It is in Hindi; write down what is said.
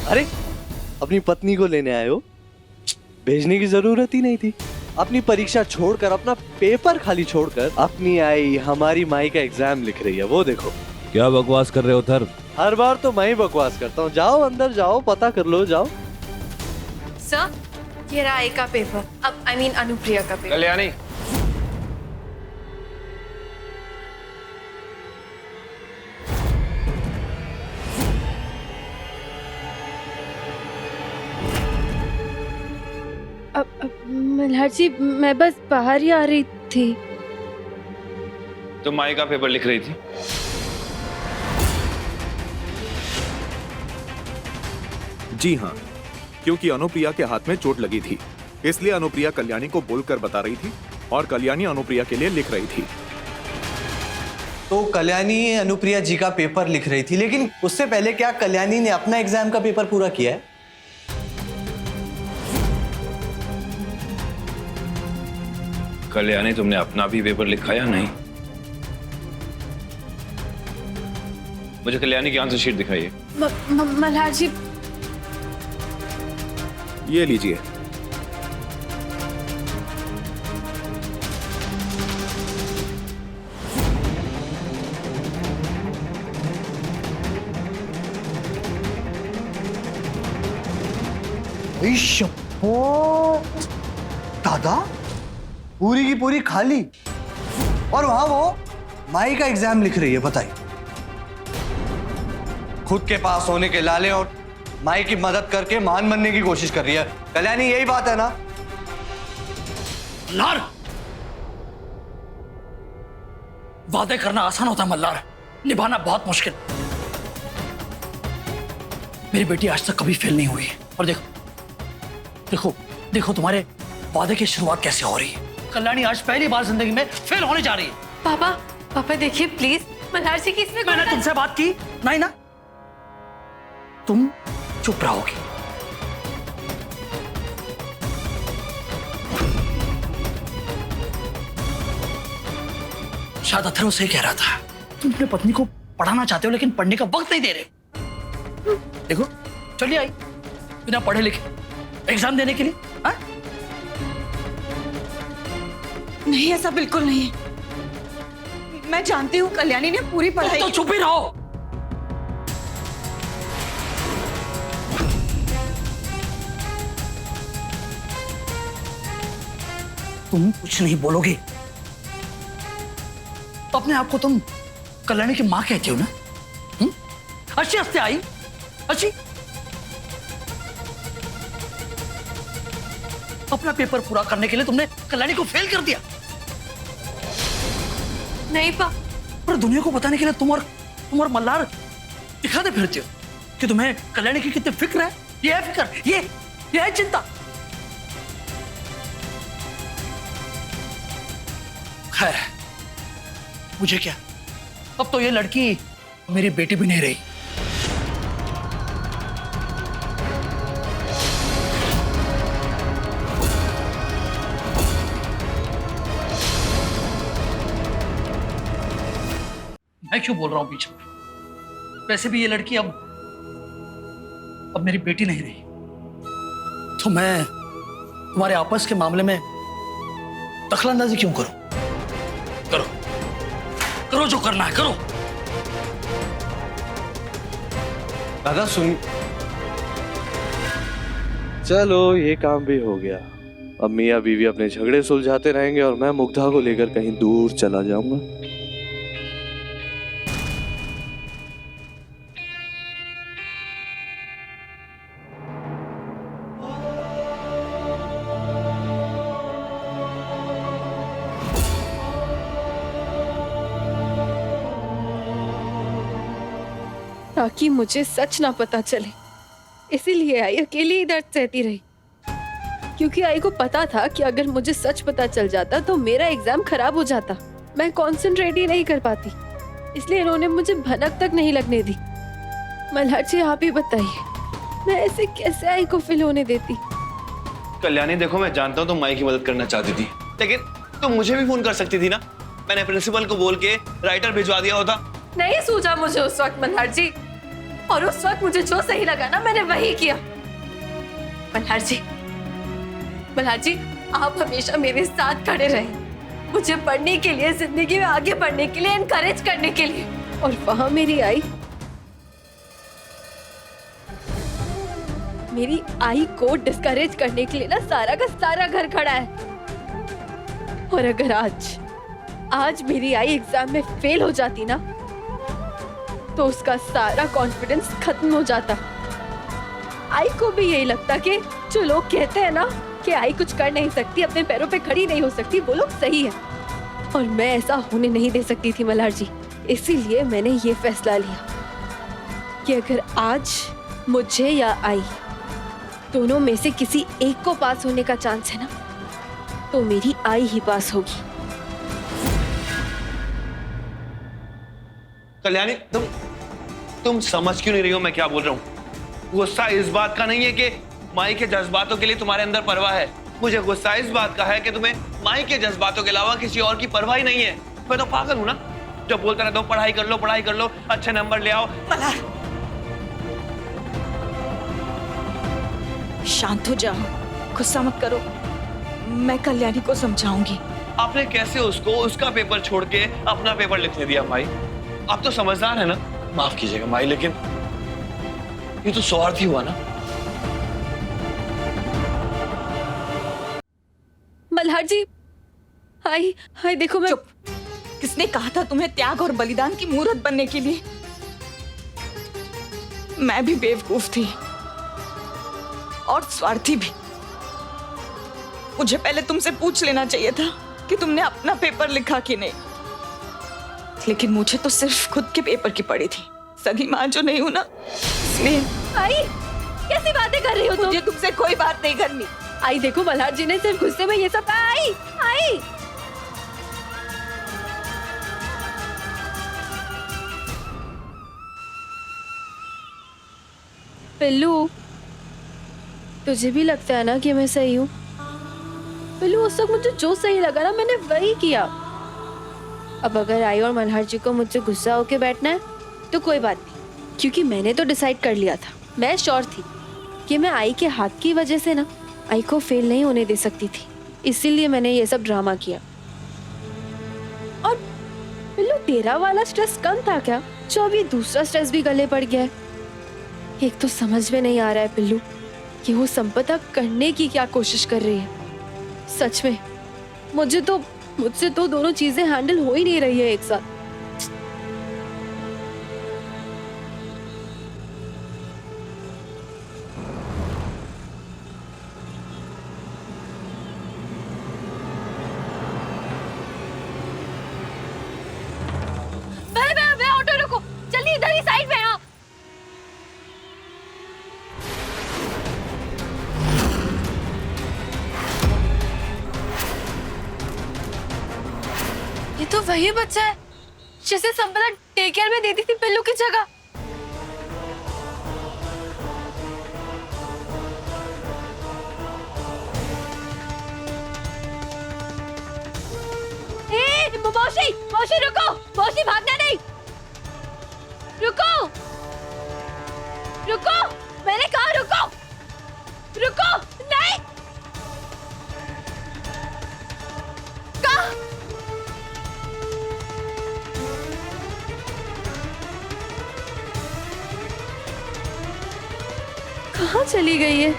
अरे अपनी पत्नी को लेने आए हो, भेजने की जरूरत ही नहीं थी। अपनी परीक्षा छोड़कर, अपना पेपर खाली छोड़कर अपनी आई हमारी माई का एग्जाम लिख रही है, वो देखो। क्या बकवास कर रहे हो थर? हर बार तो मैं ही बकवास करता हूँ। जाओ अंदर जाओ, पता कर लो, जाओ। सर, ये रहा आई का पेपर, अब आई मीन अनुप्रिया का पेपर। कल्याणी, मल्हार जी, मैं बस बाहर ही आ रही थी। तुम माई का पेपर लिख रही थी? जी हाँ, क्योंकि अनुप्रिया के हाथ में चोट लगी थी, इसलिए अनुप्रिया कल्याणी को बोलकर बता रही थी और कल्याणी अनुप्रिया के लिए लिख रही थी। तो कल्याणी अनुप्रिया जी का पेपर लिख रही थी, लेकिन उससे पहले क्या कल्याणी ने अपना एग्जाम का पेपर पूरा किया है? कल्याणी, तुमने अपना भी पेपर लिखा या नहीं? मुझे कल्याणी की आंसर शीट दिखाइए। मल्हार जी, ये लीजिए। दादा, पूरी की पूरी खाली, और वहां वो माई का एग्जाम लिख रही है। बताइए, खुद के पास होने के लाले और माई की मदद करके मान बनने की कोशिश कर रही है। कल्याणी, यही बात है ना? मल्हार, वादे करना आसान होता है मल्हार, निभाना बहुत मुश्किल। मेरी बेटी आज तक कभी फेल नहीं हुई है, और देखो देखो देखो तुम्हारे वादे की शुरुआत कैसे हो रही है। कल्याणी आज पहली बार जिंदगी में फेल होने जा रही है। पापा, पापा देखिए प्लीज, मल्हार जी की इसमें मैंने तुमसे बात की नहीं ना? तुम चुप रहोगी। शायद अथर्व सही कह रहा था, तुम अपनी पत्नी को पढ़ाना चाहते हो लेकिन पढ़ने का वक्त नहीं दे रहे। देखो, चलिए आई बिना पढ़े लिखे एग्जाम देने के लिए। हा? नहीं, ऐसा बिल्कुल नहीं है। मैं जानती हूँ कल्याणी ने पूरी पढ़ाई तो चुप ही रहो। तुम कुछ नहीं बोलोगे तो अपने आप को तुम कल्याणी की मां कहती हो ना? अच्छी हंसते आई, अच्छी। अपना पेपर पूरा करने के लिए तुमने कल्याणी को फेल कर दिया। नहीं पा, पर दुनिया को बताने के लिए तुम और मल्हार दिखाते फिरते हो कि तुम्हें कल्याणी की कितनी फिक्र है। ये है फिक्र, ये है चिंता। खैर, मुझे क्या, अब तो ये लड़की मेरी बेटी भी नहीं रही। मैं क्यों बोल रहा हूं बीच में? वैसे भी ये लड़की अब मेरी बेटी नहीं रही, तो मैं तुम्हारे आपस के मामले में दखलंदाजी क्यों करूं? करो करो जो करना है, करो। दादा सुन, चलो ये काम भी हो गया। अब मियाँ बीवी अपने झगड़े सुलझाते रहेंगे और मैं मुग्धा को लेकर कहीं दूर चला जाऊंगा। ताकि मुझे सच ना पता चले, इसीलिए आई अकेली ही दर्द सहती रही। क्योंकि आई को पता था कि अगर मुझे सच पता चल जाता तो मेरा एग्जाम खराब हो जाता, मैं कंसंट्रेट ही नहीं कर पाती। इसलिए इन्होंने मुझे भनक तक नहीं लगने दी। मल्हार जी, आप ही बताइए, मैं ऐसे कैसे आई को फेल होने देती? कल्याणी देखो, मैं जानता हूँ तुम माई की मदद करना चाहती थी, लेकिन तुम मुझे भी फोन कर सकती थी ना। मैंने प्रिंसिपल को बोल के राइटर भिजवा दिया होता। नहीं सूझा मुझे उस वक्त मल्हार जी। और उस वक्त मुझे जो सही लगा ना मैंने वही किया। मल्हार जी, मल्हार जी, आप हमेशा मेरे साथ खड़े रहे, मुझे पढ़ने के लिए, जिंदगी में आगे बढ़ने के लिए, एनकरेज करने के लिए। और वहां मेरी आई को डिस्करेज करने के लिए ना सारा का सारा घर खड़ा है। और अगर आज मेरी आई एग्जाम में फेल हो जाती ना तो उसका सारा कॉन्फिडेंस खत्म हो जाता। आई को भी यही लगता कि जो लोग कहते हैं ना कि आई कुछ कर नहीं सकती, अपने पैरों पे खड़ी नहीं हो सकती, वो लोग सही है। और मैं ऐसा होने नहीं दे सकती थी मल्हार जी, इसीलिए मैंने ये फैसला लिया कि अगर आज मुझे या आई दोनों में से किसी एक को पास होने का चांस है ना तो मेरी आई ही पास होगी। कल्याणी, तुम समझ क्यों नहीं रही हो मैं क्या बोल रहा हूँ? गुस्सा इस बात का नहीं है कि माई के जज्बातों के लिए तुम्हारे अंदर परवाह है। मुझे गुस्सा इस बात का है कि तुम्हें माई के जज्बातों के अलावा किसी और की परवाह ही नहीं है। मैं तो पागल हूं ना, जब बोलता रहता हूँ पढ़ाई कर लो, अच्छे नंबर ले आओ। मल्हार, शांत हो जाओ, गुस्सा मत करो, मैं कल्याणी को समझाऊंगी। आपने कैसे उसको उसका पेपर छोड़ के अपना पेपर लिखने दिया माई? आप तो समझदार है ना। माफ कीजिएगा माई, लेकिन ये तो स्वार्थी हुआ ना। मल्हार जी, आई देखो मैं। चुप, किसने कहा था तुम्हें त्याग और बलिदान की मूर्त बनने के लिए? मैं भी बेवकूफ थी और स्वार्थी भी। मुझे पहले तुमसे पूछ लेना चाहिए था कि तुमने अपना पेपर लिखा कि नहीं, लेकिन मुझे तो सिर्फ खुद के पेपर की पड़ी थी। सगी माँ जो नहीं हूं ना, इसलिए। आई, कैसी बातें कर रही हो तुम? मुझे तुमसे कोई बात नहीं करनी। आई देखो, मल्हार जी ने सिर्फ गुस्से में ये सब। आई पिल्लू, तुझे भी लगता है ना कि मैं सही हूँ? पिल्लू, उस वक्त मुझे जो सही लगा ना मैंने वही किया। अब अगर आई और मल्हार जी को मुझसे गुस्सा होके बैठना है तो कोई बात नहीं, क्योंकि मैंने तो डिसाइड कर लिया था। मैं श्योर थी कि मैं आई के हाथ की वजह से ना आई को फेल नहीं होने दे सकती थी, इसीलिए मैंने ये सब ड्रामा किया। और पिल्लू, तेरा वाला स्ट्रेस कम था क्या, जो अभी दूसरा स्ट्रेस भी गले पड़ गया है? एक तो समझ में नहीं आ रहा है पिल्लू कि वो संपदा करने की क्या कोशिश कर रही है। सच में मुझसे तो दोनों चीजें हैंडल हो ही नहीं रही है एक साथ। मैं ऑटो रुको, जल्दी इधर ही साइड में आओ। ये तो वही बच्चा है जिसे संपदा टेक केयर में देती थी पिल्लू की जगह। मौसी, मौसी रुको, मौसी भागना नहीं, रुको, रुको, मैंने कहा रुको, रुको, नहीं, कहाँ चली गई है?